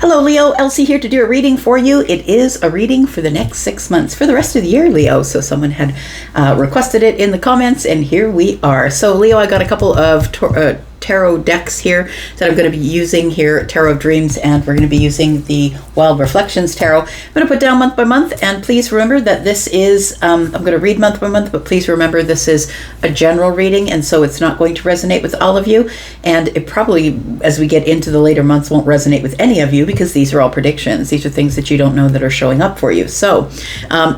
Hello, Leo. Elsie here to do a reading for you. It is a reading for the next 6 months, for the rest of the year, Leo. So someone had requested it in the comments, and here we are. So, Leo, I got a couple of tarot decks here that I'm going to be using here, Tarot of Dreams, and we're going to be using the Wild Reflections Tarot. I'm going to put down month by month, and please remember that this is, I'm going to read month by month, but please remember this is a general reading, and so it's not going to resonate with all of you, and it probably, as we get into the later months, won't resonate with any of you because these are all predictions. These are things that you don't know that are showing up for you. So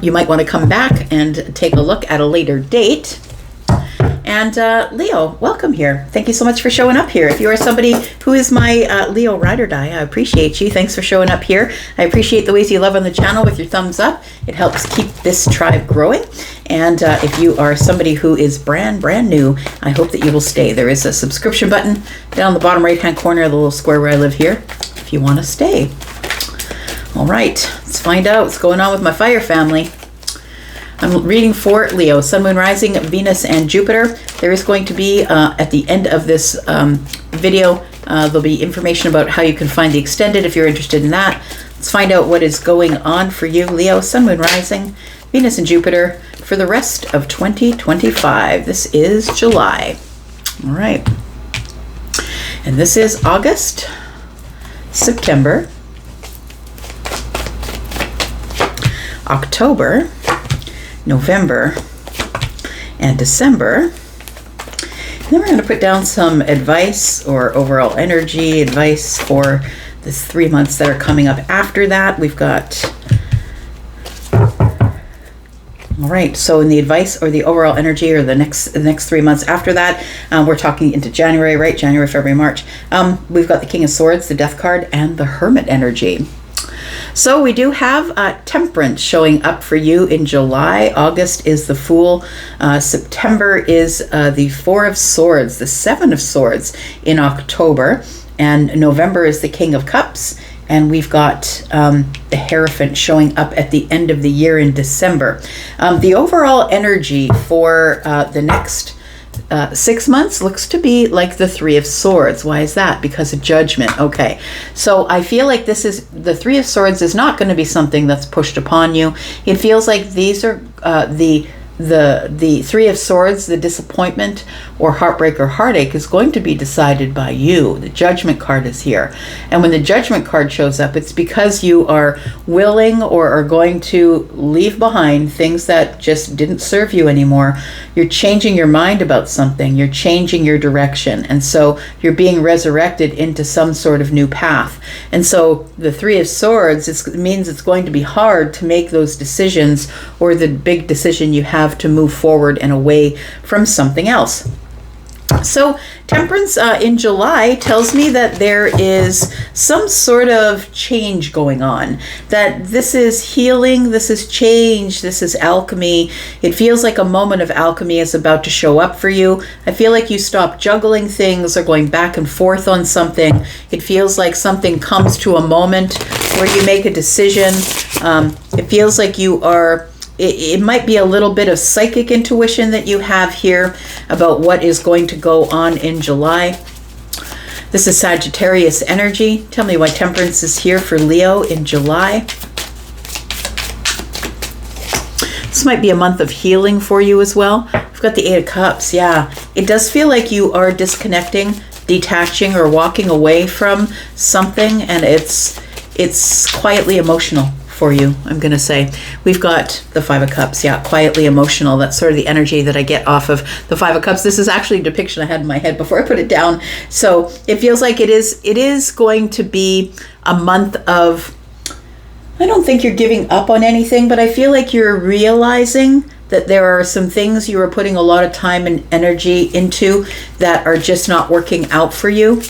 you might want to come back and take a look at a later date. And Leo, welcome here. Thank you so much for showing up here. If you are somebody who is my Leo ride or die, I appreciate you. Thanks for showing up here. I appreciate the ways you love on the channel with your thumbs up. It helps keep this tribe growing. And if you are somebody who is brand new, I hope that you will stay. There is a subscription button down the bottom right-hand corner of the little square where I live here if you want to stay. All right, let's find out what's going on with my fire family. I'm reading for Leo, Sun, Moon, Rising, Venus, and Jupiter. There is going to be, at the end of this video, there'll be information about how you can find the extended if you're interested in that. Let's find out what is going on for you, Leo, Sun, Moon, Rising, Venus, and Jupiter for the rest of 2025. This is July. All right. And this is August, September, October, November, and December. And then we're going to put down some advice or overall energy advice for the 3 months that are coming up after that. We've got, all right, so in the advice or the overall energy or the next 3 months after that, we're talking into January, right? January, February, March. We've got the King of Swords, the Death card, and the Hermit energy. So we do have Temperance showing up for you in July. August is the Fool. September is the Four of Swords, the Seven of Swords in October. And November is the King of Cups. And we've got the Hierophant showing up at the end of the year in December. The overall energy for the next 6 months looks to be like the Three of Swords. Why is that? Because of Judgment. Okay, so I feel like this is the Three of Swords is not going to be something that's pushed upon you. It feels like these are the Three of Swords, the disappointment or heartbreak or heartache is going to be decided by you. The Judgment card is here. And when the Judgment card shows up, it's because you are willing or are going to leave behind things that just didn't serve you anymore. You're changing your mind about something. You're changing your direction. And so you're being resurrected into some sort of new path. And so the Three of Swords it means it's going to be hard to make those decisions or the big decision you have to move forward and away from something else. So Temperance in July tells me that there is some sort of change going on, that this is healing, this is change, this is alchemy. It feels like a moment of alchemy is about to show up for you. I feel like you stop juggling things or going back and forth on something. It feels like something comes to a moment where you make a decision. It feels like you are... It might be a little bit of psychic intuition that you have here about what is going to go on in July. This is Sagittarius energy. Tell me why Temperance is here for Leo in July. This might be a month of healing for you as well. We've got the Eight of Cups. Yeah, it does feel like you are disconnecting, detaching, or walking away from something, and it's quietly emotional for you, I'm going to say. We've got the Five of Cups. Yeah, quietly emotional. That's sort of the energy that I get off of the Five of Cups. This is actually a depiction I had in my head before I put it down. So it feels like it is going to be a month of, I don't think you're giving up on anything, but I feel like you're realizing that there are some things you were putting a lot of time and energy into that are just not working out for you.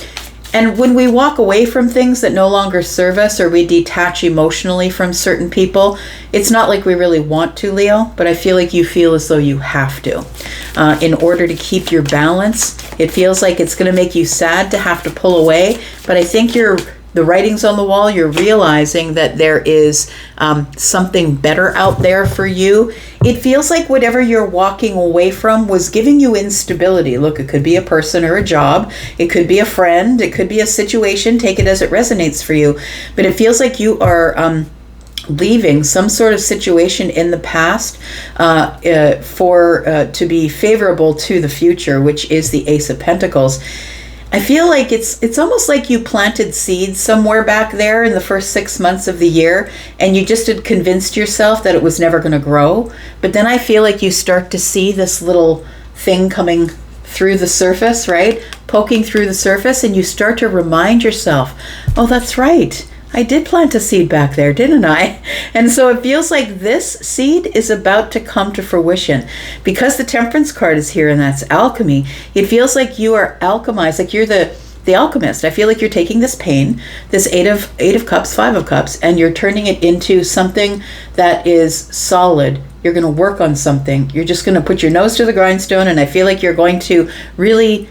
And when we walk away from things that no longer serve us or we detach emotionally from certain people, it's not like we really want to, Leo, but I feel like you feel as though you have to. In order to keep your balance, it feels like it's going to make you sad to have to pull away, but I think you're the writing's on the wall. You're realizing that there is something better out there for you. It feels like whatever you're walking away from was giving you instability. Look, it could be a person or a job. It could be a friend. It could be a situation. Take it as it resonates for you. But it feels like you are leaving some sort of situation in the past to be favorable to the future, which is the Ace of Pentacles. I feel like it's almost like you planted seeds somewhere back there in the first 6 months of the year, and you just had convinced yourself that it was never going to grow. But then I feel like you start to see this little thing coming through the surface, right? Poking through the surface, and you start to remind yourself, oh, that's right. I did plant a seed back there, didn't I? And so it feels like this seed is about to come to fruition. Because the Temperance card is here, and that's alchemy, it feels like you are alchemized, like you're the alchemist. I feel like you're taking this pain, this eight of cups, 5 of cups, and you're turning it into something that is solid. You're going to work on something. You're just going to put your nose to the grindstone, and I feel like you're going to really,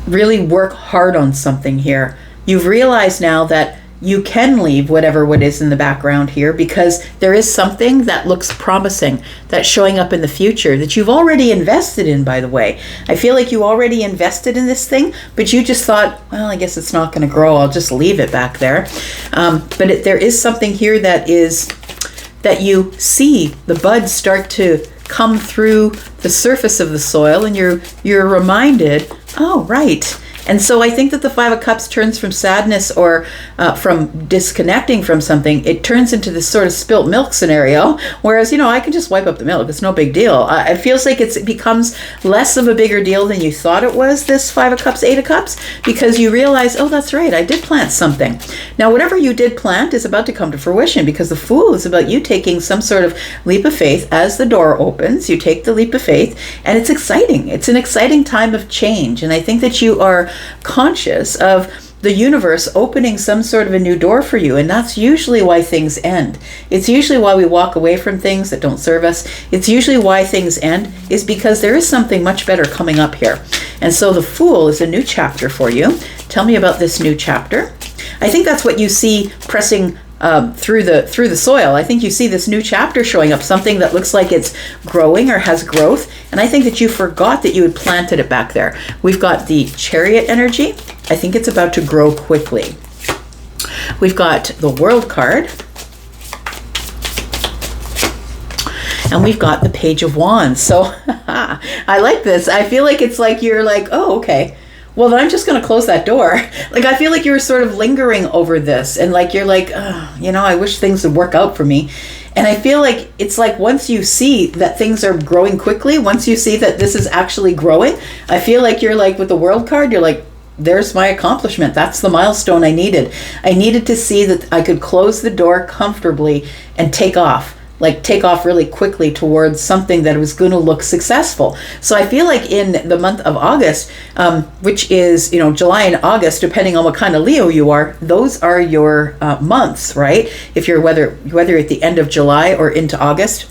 really work hard on something here. You've realized now that you can leave whatever what is in the background here, because there is something that looks promising that's showing up in the future that you've already invested in, by the way. I feel like you already invested in this thing, but you just thought, well, I guess it's not going to grow. I'll just leave it back there. But there is something here that you see the buds start to come through the surface of the soil, and you're reminded, oh, right. And so I think that the 5 of Cups turns from sadness or from disconnecting from something, it turns into this sort of spilt milk scenario. Whereas, I can just wipe up the milk. It's no big deal. It feels like it becomes less of a bigger deal than you thought it was, this 5 of Cups, 8 of Cups, because you realize, oh, that's right, I did plant something. Now, whatever you did plant is about to come to fruition, because the Fool is about you taking some sort of leap of faith. As the door opens, you take the leap of faith, and it's exciting. It's an exciting time of change. And I think that you are conscious of the universe opening some sort of a new door for you, and that's usually why things end. It's usually why we walk away from things that don't serve us. It's usually why things end is because there is something much better coming up here. And so the Fool is a new chapter for you. Tell me about this new chapter. I think that's what you see pressing through the soil. I think you see this new chapter showing up, something that looks like it's growing or has growth, and I think that you forgot that you had planted it back there. We've got the Chariot energy. I think it's about to grow quickly. We've got the World card, and we've got the Page of Wands. So I like this. I feel like it's like you're like, oh, okay, well, then I'm just going to close that door. Like, I feel like you were sort of lingering over this, and like, you're like, oh, I wish things would work out for me. And I feel like it's like once you see that things are growing quickly, once you see that this is actually growing, I feel like you're like with the World card, you're like, there's my accomplishment. That's the milestone I needed. I needed to see that I could close the door comfortably and take off really quickly towards something that was going to look successful. So I feel like in the month of August, which is, July and August, depending on what kind of Leo you are, those are your months, right? If you're whether at the end of July or into August.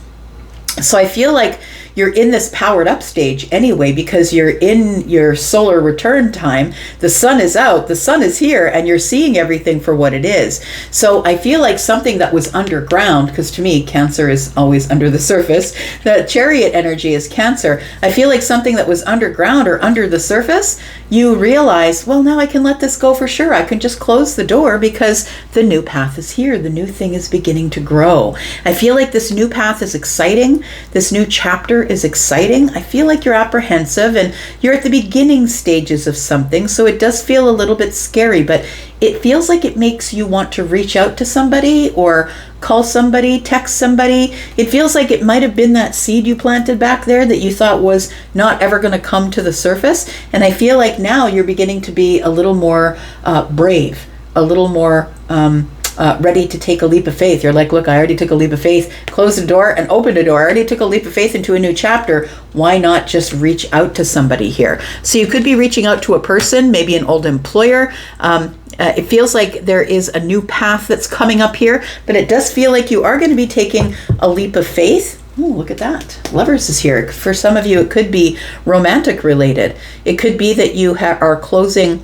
So I feel like you're in this powered up stage anyway, because you're in your solar return time. The sun is out, the sun is here, and you're seeing everything for what it is. So I feel like something that was underground, because to me, Cancer is always under the surface. The Chariot energy is Cancer. I feel like something that was underground or under the surface, you realize, well, now I can let this go for sure. I can just close the door because the new path is here. The new thing is beginning to grow. I feel like this new path is exciting. This new chapter is exciting. I feel like you're apprehensive and you're at the beginning stages of something, so it does feel a little bit scary, but it feels like it makes you want to reach out to somebody or call somebody, text somebody. It feels like it might have been that seed you planted back there that you thought was not ever going to come to the surface, and I feel like now you're beginning to be a little more brave, a little more ready to take a leap of faith. You're like, look, I already took a leap of faith, closed the door and opened a door. I already took a leap of faith into a new chapter. Why not just reach out to somebody here? So you could be reaching out to a person, maybe an old employer. It feels like there is a new path that's coming up here, but it does feel like you are going to be taking a leap of faith. Oh, look at that. Lovers is here. For some of you, it could be romantic related. It could be that you are closing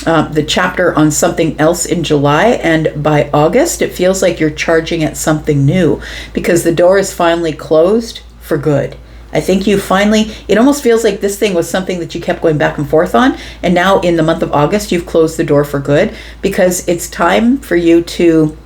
the chapter on something else in July, and by August, it feels like you're charging at something new because the door is finally closed for good. I think you finally, it almost feels like this thing was something that you kept going back and forth on, and now in the month of August, you've closed the door for good because it's time for you to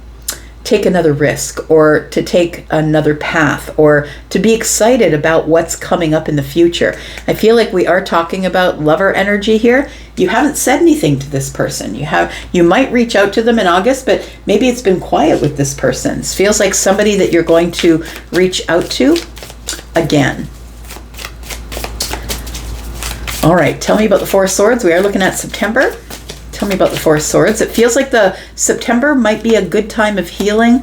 take another risk or to take another path or to be excited about what's coming up in the future. I feel like we are talking about lover energy here. You haven't said anything to this person. You might reach out to them in August, but maybe it's been quiet with this person. It feels like somebody that you're going to reach out to again. All right, tell me about the Four of Swords. We are looking at September. Tell me about the Four of Swords. It feels like the September might be a good time of healing,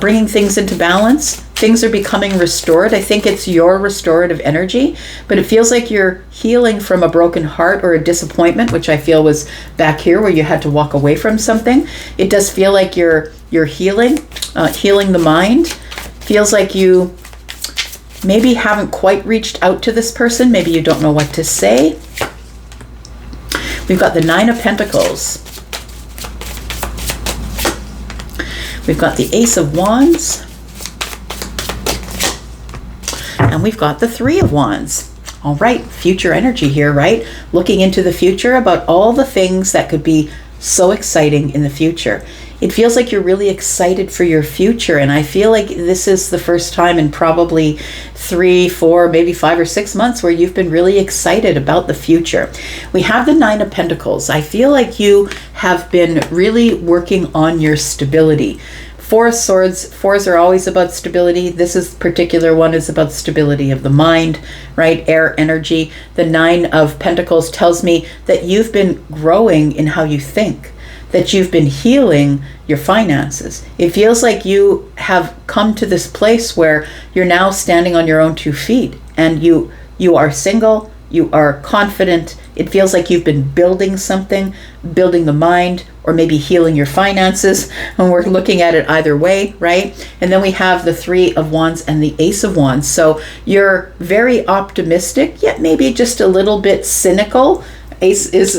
bringing things into balance. Things are becoming restored. I think it's your restorative energy, but it feels like you're healing from a broken heart or a disappointment, which I feel was back here where you had to walk away from something. It does feel like you're healing the mind. Feels like you maybe haven't quite reached out to this person. Maybe you don't know what to say. We've got the Nine of Pentacles. We've got the Ace of Wands. And we've got the Three of Wands. All right, future energy here, right? Looking into the future about all the things that could be so exciting in the future. It feels like you're really excited for your future, and I feel like this is the first time in probably 3, 4, maybe 5 or 6 months where you've been really excited about the future. We have the Nine of Pentacles. I feel like you have been really working on your stability. Four of Swords, fours are always about stability. This particular one is about stability of the mind, right? Air energy. The Nine of Pentacles tells me that you've been growing in how you think, that you've been healing your finances. It feels like you have come to this place where you're now standing on your own 2 feet, and you are single, you are confident. It feels like you've been building something, building the mind, or maybe healing your finances. And we're looking at it either way, right? And then we have the Three of Wands and the Ace of Wands. So you're very optimistic, yet maybe just a little bit cynical. Ace is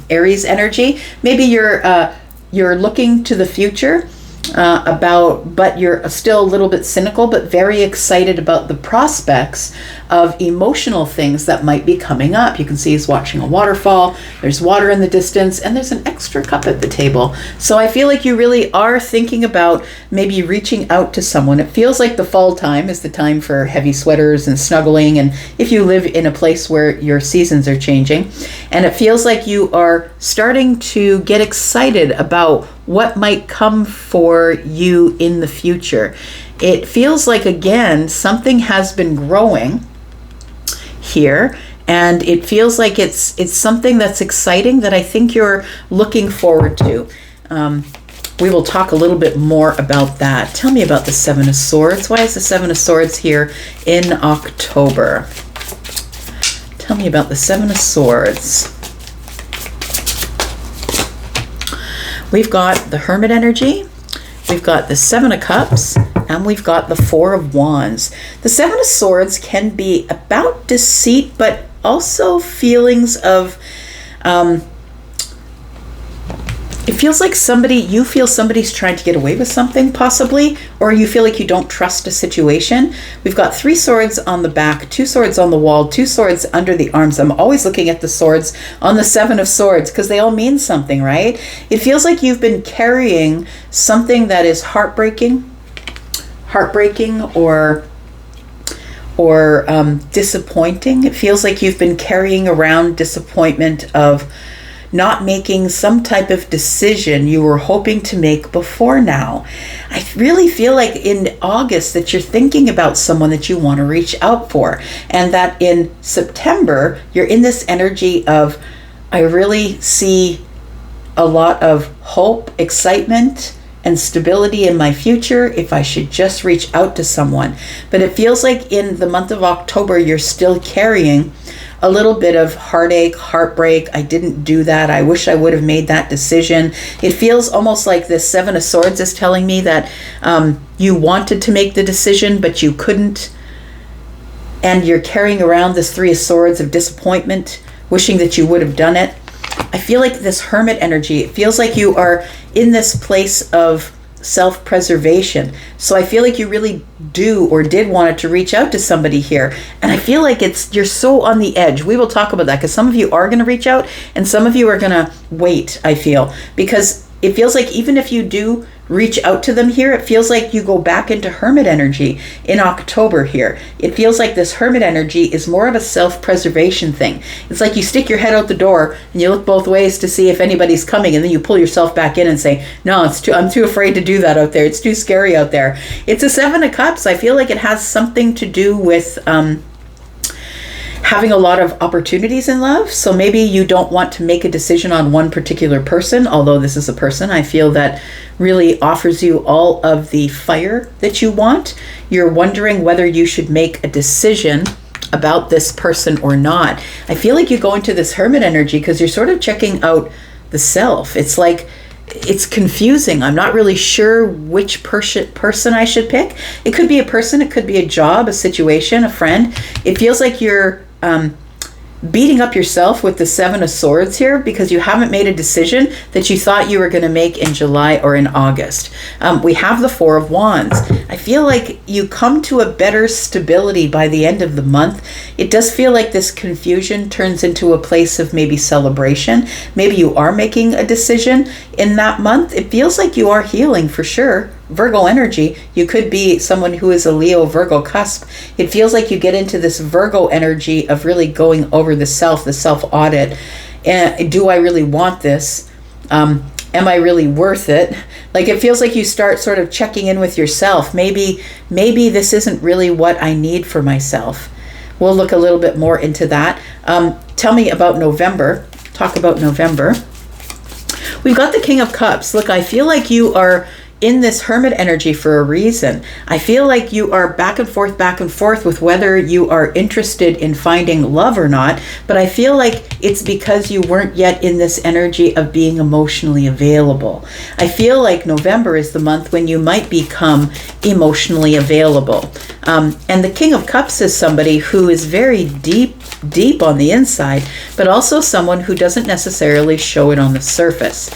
Aries energy. Maybe you're looking to the future but you're still a little bit cynical, but very excited about the prospects of emotional things that might be coming up. You can see he's watching a waterfall. There's water in the distance, and there's an extra cup at the table. So I feel like you really are thinking about maybe reaching out to someone. It feels like the fall time is the time for heavy sweaters and snuggling, and if you live in a place where your seasons are changing, and it feels like you are starting to get excited about what might come for you in the future. It feels like, again, something has been growing here, and it feels like it's something that's exciting that I think you're looking forward to. We will talk a little bit more about that. Tell me about the Seven of Swords. Why is the Seven of Swords here in October? Tell me about the Seven of Swords. We've got the Hermit energy, we've got the Seven of Cups, and we've got the Four of Wands. The Seven of Swords can be about deceit, but also feelings of, it feels like you feel somebody's trying to get away with something, possibly, or you feel like you don't trust a situation. We've got 3 swords on the back, 2 swords on the wall, 2 swords under the arms. I'm always looking at the swords on the Seven of Swords because they all mean something, right? It feels like you've been carrying something that is heartbreaking or disappointing. It feels like you've been carrying around disappointment of not making some type of decision you were hoping to make before now. I really feel like in August that you're thinking about someone that you want to reach out for, and that in September you're in this energy of, I really see a lot of hope, excitement, and stability in my future if I should just reach out to someone. But it feels like in the month of October you're still carrying a little bit of heartache, heartbreak. I didn't do that. I wish I would have made that decision. It feels almost like this Seven of Swords is telling me that you wanted to make the decision, but you couldn't. And you're carrying around this Three of Swords of disappointment, wishing that you would have done it. I feel like this Hermit energy, it feels like you are in this place of self-preservation. So I feel like you really do or did want to reach out to somebody here. And I feel like you're so on the edge. We will talk about that because some of you are going to reach out and some of you are going to wait, I feel. Because it feels like even if you do reach out to them here, it feels like you go back into Hermit energy in October here. It feels like this Hermit energy is more of a self-preservation thing. It's like you stick your head out the door and you look both ways to see if anybody's coming, and then you pull yourself back in and say, no, I'm too afraid to do that out there. It's too scary out there. It's a Seven of Cups. I feel like it has something to do with having a lot of opportunities in love. So maybe you don't want to make a decision on one particular person, although this is a person I feel that really offers you all of the fire that you want. You're wondering whether you should make a decision about this person or not. I feel like you go into this Hermit energy because you're sort of checking out the self. It's like, it's confusing. I'm not really sure which person I should pick. It could be a person, it could be a job, a situation, a friend. It feels like you're beating up yourself with the Seven of Swords here because you haven't made a decision that you thought you were going to make in July or in August. We have the Four of Wands. I feel like you come to a better stability by the end of the month. It does feel like this confusion turns into a place of maybe celebration. Maybe you are making a decision in that month. It feels like you are healing for sure. Virgo energy, you could be someone who is a Leo Virgo cusp. It feels like you get into this Virgo energy of really going over the self-audit. And do I really want this? Am I really worth it? Like, it feels like you start sort of checking in with yourself. Maybe this isn't really what I need for myself. We'll look a little bit more into that. Tell me about November. Talk about November. We've got the King of Cups. Look, I feel like you are in this Hermit energy for a reason. I feel like you are back and forth with whether you are interested in finding love or not, but I feel like it's because you weren't yet in this energy of being emotionally available. I feel like November is the month when you might become emotionally available. And the King of Cups is somebody who is very deep on the inside, but also someone who doesn't necessarily show it on the surface.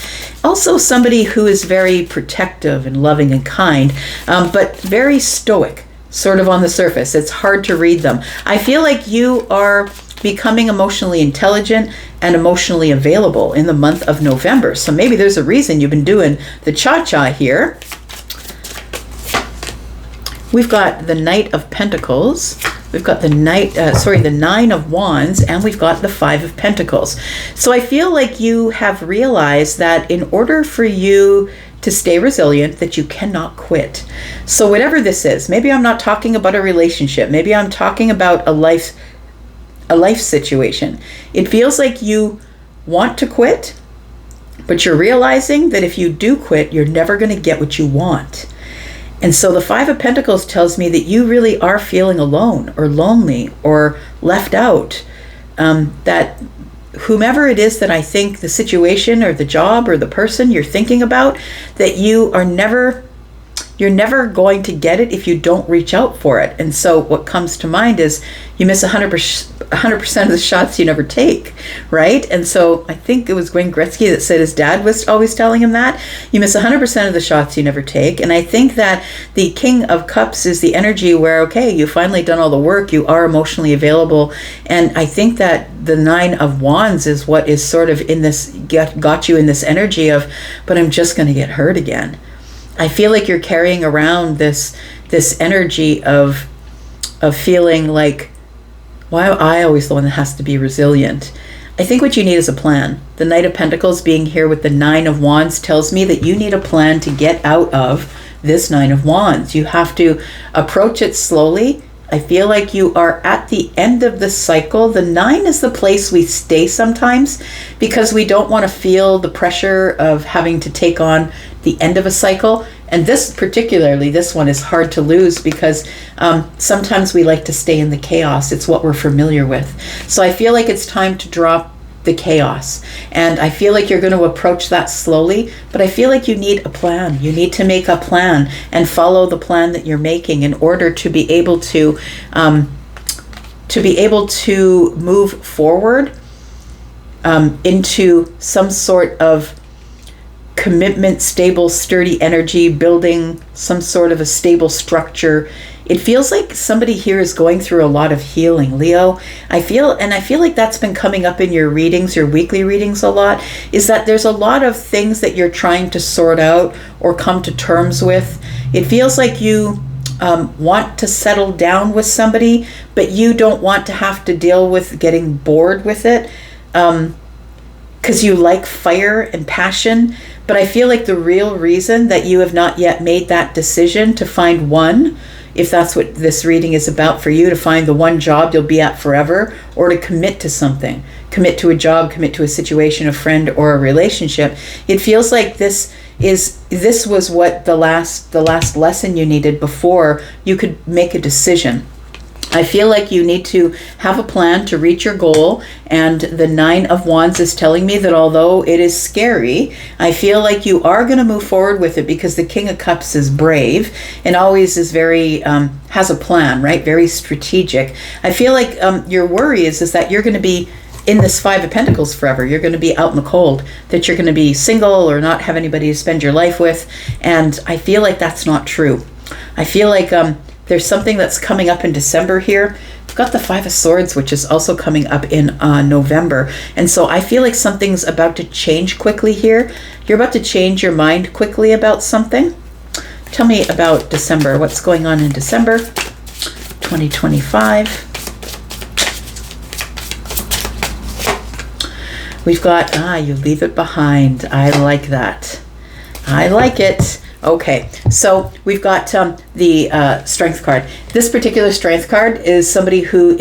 Also somebody who is very protective and loving and kind, but very stoic, sort of on the surface. It's hard to read them. I feel like you are becoming emotionally intelligent and emotionally available in the month of November. So maybe there's a reason you've been doing the cha-cha here. We've got the Knight of Pentacles. We've got the Nine of Wands, and we've got the Five of Pentacles. So I feel like you have realized that in order for you to stay resilient, that you cannot quit. So whatever this is, maybe I'm not talking about a relationship. Maybe I'm talking about a life situation. It feels like you want to quit, but you're realizing that if you do quit, you're never going to get what you want. And so the Five of Pentacles tells me that you really are feeling alone or lonely or left out. That whomever it is that I think the situation or the job or the person you're thinking about, that you're never going to get it if you don't reach out for it. And so what comes to mind is you miss 100% of the shots you never take, right? And so I think it was Wayne Gretzky that said his dad was always telling him that. You miss 100% of the shots you never take. And I think that the King of Cups is the energy where, okay, you've finally done all the work, you are emotionally available. And I think that the Nine of Wands is what is sort of in this, got you in this energy of, but I'm just going to get hurt again. I feel like you're carrying around this energy of feeling like, why am I always the one that has to be resilient? I think what you need is a plan. The Knight of Pentacles being here with the Nine of Wands tells me that you need a plan to get out of this Nine of Wands. You have to approach it slowly. I feel like you are at the end of the cycle. The Nine is the place we stay sometimes because we don't want to feel the pressure of having to take on the end of a cycle. And this one is hard to lose because sometimes we like to stay in the chaos. It's what we're familiar with. So I feel like it's time to drop the chaos. And I feel like you're going to approach that slowly, but I feel like you need a plan. You need to make a plan and follow the plan that you're making in order to be able to move forward into some sort of commitment, stable, sturdy energy, building some sort of a stable structure. It feels like somebody here is going through a lot of healing, Leo. I feel like that's been coming up in your readings, your weekly readings a lot, is that there's a lot of things that you're trying to sort out or come to terms with. It feels like you want to settle down with somebody, but you don't want to have to deal with getting bored with it, because you like fire and passion. But I feel like the real reason that you have not yet made that decision to find one, if that's what this reading is about for you, to find the one job you'll be at forever, or to commit to something, commit to a job, commit to a situation, a friend, or a relationship. It feels like this was what the last lesson you needed before you could make a decision. I feel like you need to have a plan to reach your goal, and the 9 of Wands is telling me that although it is scary, I feel like you are going to move forward with it, because the King of Cups is brave and always is very, has a plan, right? Very strategic. I feel like your worry is that you're going to be in this 5 of Pentacles forever. You're going to be out in the cold, that you're going to be single or not have anybody to spend your life with. And I feel like that's not true. I feel like there's something that's coming up in December here. We've got the 5 of Swords, which is also coming up in November. And so I feel like something's about to change quickly here. You're about to change your mind quickly about something. Tell me about December. What's going on in December 2025? We've got, you leave it behind. I like that. I like it. Okay, so we've got the Strength card. This particular Strength card is somebody who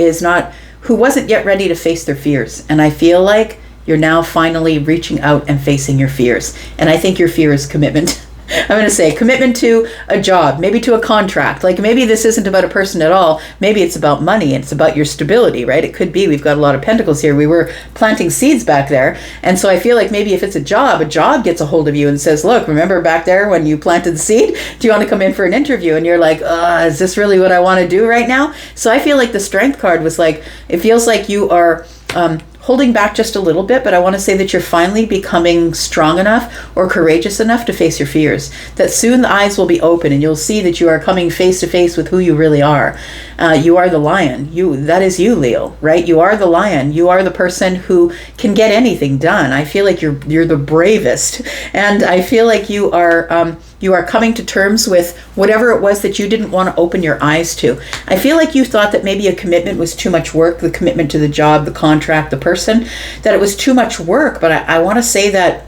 wasn't yet ready to face their fears. And I feel like you're now finally reaching out and facing your fears. And I think your fear is commitment. I'm going to say commitment to a job, maybe to a contract. Like maybe this isn't about a person at all. Maybe it's about money. It's about your stability, right? It could be. We've got a lot of pentacles here. We were planting seeds back there. And so I feel like maybe if it's a job gets a hold of you and says, look, remember back there when you planted the seed? Do you want to come in for an interview? And you're like, is this really what I want to do right now? So I feel like the Strength card was like, it feels like you are holding back just a little bit, but I want to say that you're finally becoming strong enough or courageous enough to face your fears. That soon the eyes will be open and you'll see that you are coming face to face with who you really are. You are the lion. That is you, Leo, right? You are the lion. You are the person who can get anything done. I feel like you're the bravest, and I feel like you are coming to terms with whatever it was that you didn't want to open your eyes to. I feel like you thought that maybe a commitment was too much work, the commitment to the job, the contract, the person, that it was too much work. But I want to say that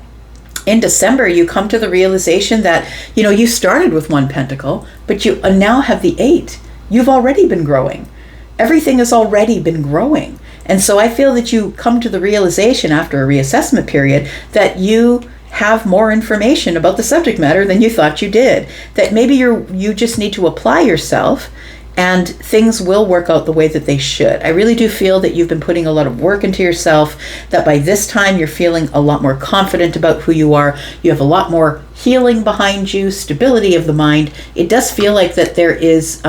in December, you come to the realization that, you started with 1 pentacle, but you now have the 8. You've already been growing. Everything has already been growing. And so I feel that you come to the realization after a reassessment period that you have more information about the subject matter than you thought you did. That maybe you just need to apply yourself and things will work out the way that they should. I really do feel that you've been putting a lot of work into yourself, that by this time you're feeling a lot more confident about who you are. You have a lot more healing behind you, stability of the mind. It does feel like that there is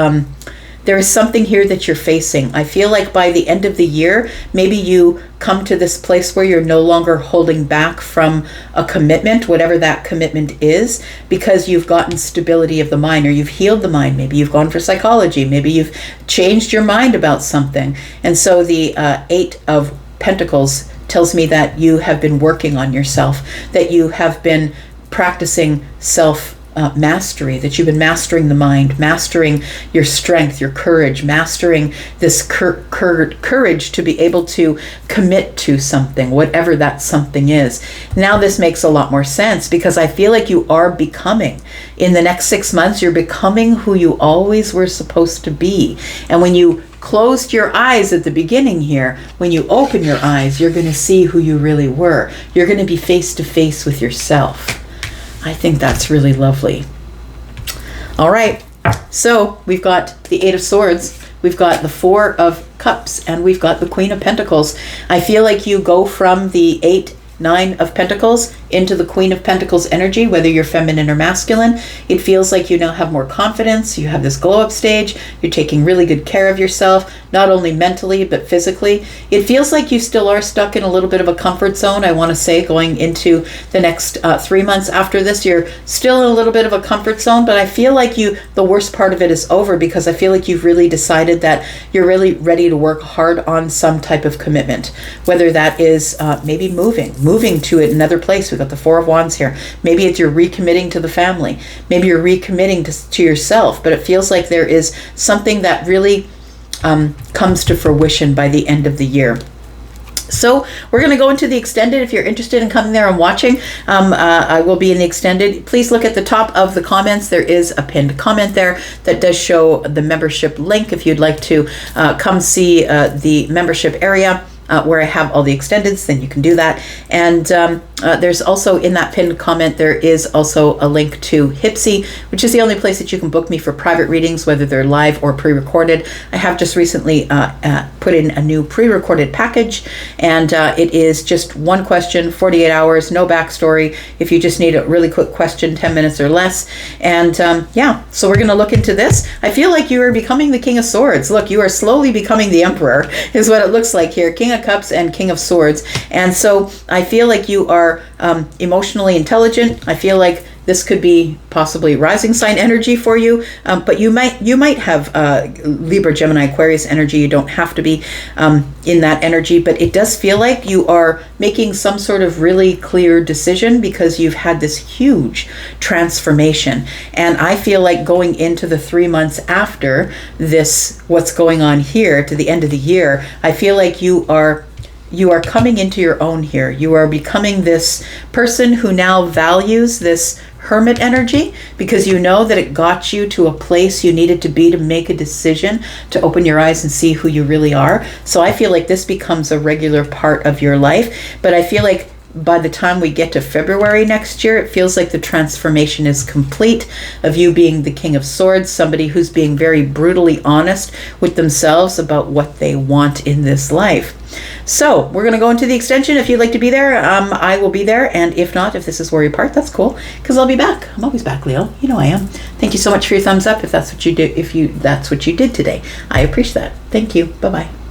something here that you're facing. I feel like by the end of the year, maybe you come to this place where you're no longer holding back from a commitment, whatever that commitment is, because you've gotten stability of the mind, or you've healed the mind. Maybe you've gone for psychology. Maybe you've changed your mind about something. And so the 8 of Pentacles tells me that you have been working on yourself, that you have been practicing mastery, that you've been mastering the mind, mastering your strength, your courage, mastering this courage to be able to commit to something, whatever that something is. Now this makes a lot more sense, because I feel like you are becoming, in the next 6 months, you're becoming who you always were supposed to be. And when you closed your eyes at the beginning here, when you open your eyes, you're going to see who you really were. You're going to be face to face with yourself. I think that's really lovely. All right, so we've got the 8 of Swords, we've got the 4 of Cups, and we've got the Queen of Pentacles. I feel like you go from the 8, 9 of Pentacles into the Queen of Pentacles energy, whether you're feminine or masculine. It feels like you now have more confidence. You have this glow up stage. You're taking really good care of yourself, not only mentally, but physically. It feels like you still are stuck in a little bit of a comfort zone. I want to say going into the next 3 months after this, you're still in a little bit of a comfort zone, but I feel like the worst part of it is over, because I feel like you've really decided that you're really ready to work hard on some type of commitment, whether that is maybe moving to another place. We've got the Four of Wands here. Maybe it's you're recommitting to the family. Maybe you're recommitting to yourself, but it feels like there is something that really comes to fruition by the end of the year. So we're going to go into the extended. If you're interested in coming there and watching, I will be in the extended. Please look at the top of the comments. There is a pinned comment there that does show the membership link if you'd like to come see the membership area. Where I have all the extendeds, then you can do that. And there's also in that pinned comment, there is also a link to Hypsee, which is the only place that you can book me for private readings, whether they're live or pre-recorded. I have just recently put in a new pre-recorded package, and it is just one question, 48 hours, no backstory. If you just need a really quick question, 10 minutes or less. And yeah, so we're going to look into this. I feel like you are becoming the King of Swords. Look, you are slowly becoming the Emperor, is what it looks like here. King of Cups and King of Swords. And so I feel like you are emotionally intelligent. I feel like this could be possibly rising sign energy for you, but you might have Libra, Gemini, Aquarius energy. You don't have to be in that energy, but it does feel like you are making some sort of really clear decision, because you've had this huge transformation. And I feel like going into the 3 months after this, what's going on here to the end of the year, I feel like you are coming into your own here. You are becoming this person who now values this Hermit energy, because you know that it got you to a place you needed to be to make a decision, to open your eyes and see who you really are. So I feel like this becomes a regular part of your life. But I feel like by the time we get to February next year, it feels like the transformation is complete of you being the King of Swords, somebody who's being very brutally honest with themselves about what they want in this life. So we're going to go into the extension. If you'd like to be there, I will be there. And if not, if this is where you part, that's cool, because I'll be back. I'm always back, Leo. You know I am. Thank you so much for your thumbs up if that's what you did, that's what you did today. I appreciate that. Thank you. Bye-bye.